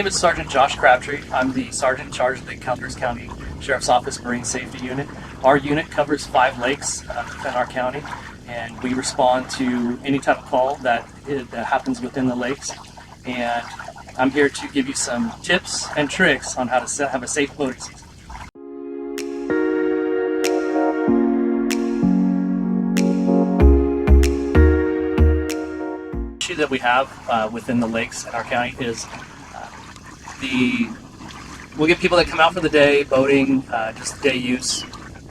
name is Sergeant Josh Crabtree. I'm the sergeant in charge of the Calaveras County Sheriff's Office Marine Safety Unit. Our unit covers 5 lakes within our county, and we respond to any type of call that happens within the lakes. And I'm here to give you some tips and tricks on how to have a safe boating season. That we have within the lakes in our county is we'll get people that come out for the day boating, just day use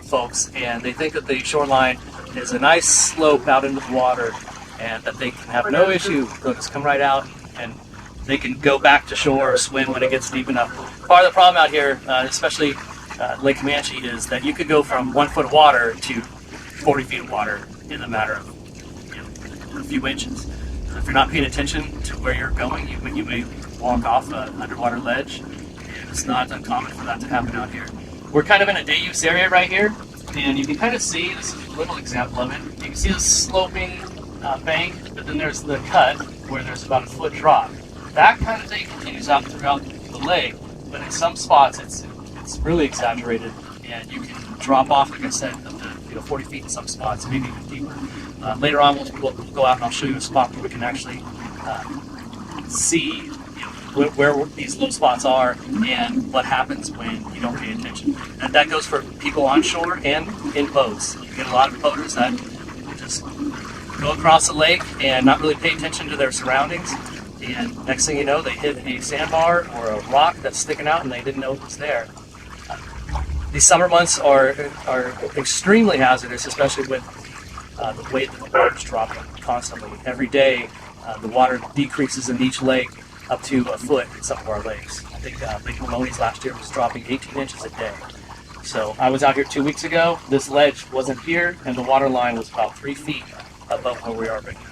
folks, and they think that the shoreline is a nice slope out into the water and that they can have no issue. They'll just come right out and they can go back to shore or swim when it gets deep enough. Part of the problem out here, especially Lake Comanche, is that you could go from 1 foot of water to 40 feet of water in a matter of a few inches. If you're not paying attention to where you're going, you may walk off an underwater ledge, and it's not uncommon for that to happen out here. We're kind of in a day use area right here, and you can kind of see, this is a little example of it, you can see the sloping bank, but then there's the cut where there's about a foot drop. That kind of thing continues out throughout the lake, but in some spots it's really exaggerated, and you can drop off, like I said, up to 40 feet in some spots, maybe even deeper. Later on, we'll go out and I'll show you a spot where we can actually see where these low spots are and what happens when you don't pay attention. And that goes for people on shore and in boats. You get a lot of boaters that just go across the lake and not really pay attention to their surroundings. And next thing you know, they hit a sandbar or a rock that's sticking out and they didn't know it was there. These summer months are extremely hazardous, especially with the way that the water's dropping constantly. Every day, the water decreases in each lake up to a foot in some of our lakes. I think Lake Maloney's last year was dropping 18 inches a day. So I was out here 2 weeks ago. This ledge wasn't here, and the water line was about 3 feet above where we are right now.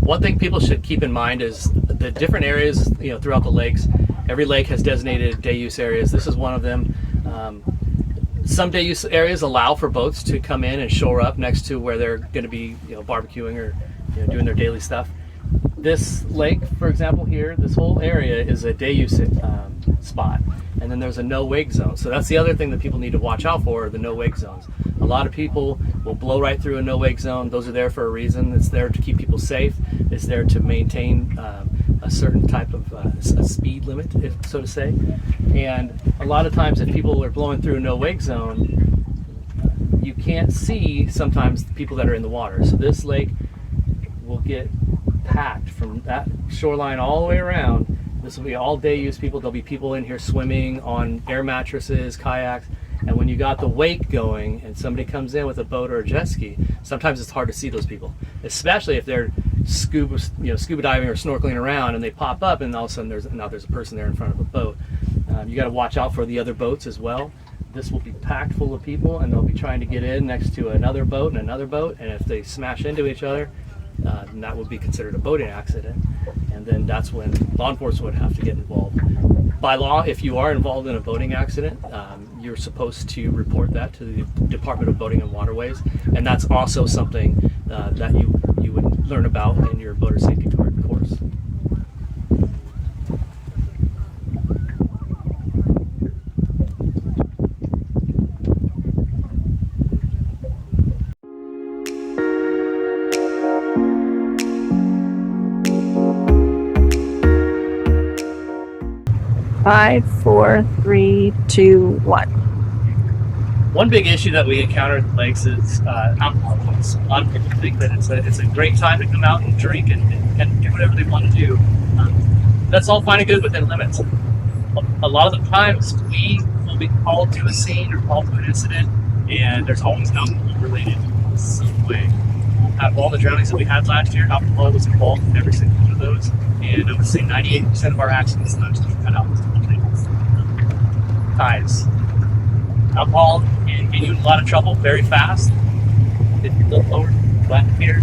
One thing people should keep in mind is the different areas, throughout the lakes. Every lake has designated day use areas. This is one of them. Some day use areas allow for boats to come in and shore up next to where they're going to be, barbecuing or doing their daily stuff. This lake, for example, here, this whole area is a day use spot, and then there's a no wake zone. So that's the other thing that people need to watch out for, the no wake zones. A lot of people will blow right through a no wake zone. Those are there for a reason. It's there to keep people safe. It's there to maintain a certain type of a speed limit, so to say. And a lot of times if people are blowing through a no wake zone, you can't see sometimes the people that are in the water. So this lake will get packed from that shoreline all the way around. This will be all day use people. There'll be people in here swimming on air mattresses, kayaks. And when you got the wake going and somebody comes in with a boat or a jet ski, sometimes it's hard to see those people, especially if they're scuba diving or snorkeling around and they pop up and all of a sudden there's a person there in front of a boat. You got to watch out for the other boats as well. This will be packed full of people and they'll be trying to get in next to another boat, and if they smash into each other, then that would be considered a boating accident, and then that's when law enforcement would have to get involved. By law, if you are involved in a boating accident, you're supposed to report that to the Department of Boating and Waterways, and that's also something that you you would learn about in your boater safety course. Five, four, three, two, one. One big issue that we encounter at the lakes is alcohol use. A lot of people think that it's a great time to come out and drink and do whatever they want to do. That's all fine and good within limits. A lot of the times we will be called to a scene or called to an incident, and there's always alcohol related in some way. Out of all the drownings that we had last year, alcohol was involved in every single one of those, and I would say 98% of our accidents last year had alcohol times. Alcohol can get you in a lot of trouble very fast. If you look over left here,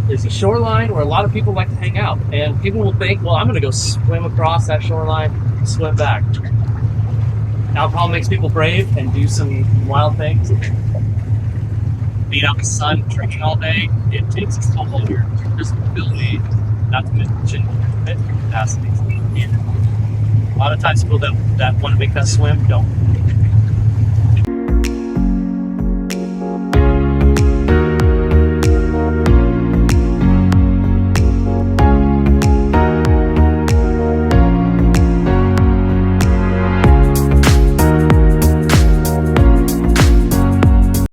there's a shoreline where a lot of people like to hang out, and people will think, well, I'm going to go swim across that shoreline, swim back. Alcohol makes people brave and do some wild things. Being out in the sun, drinking all day, it takes its toll on your physical ability, not to mention mental capacity. And a lot of times people that want to make that swim don't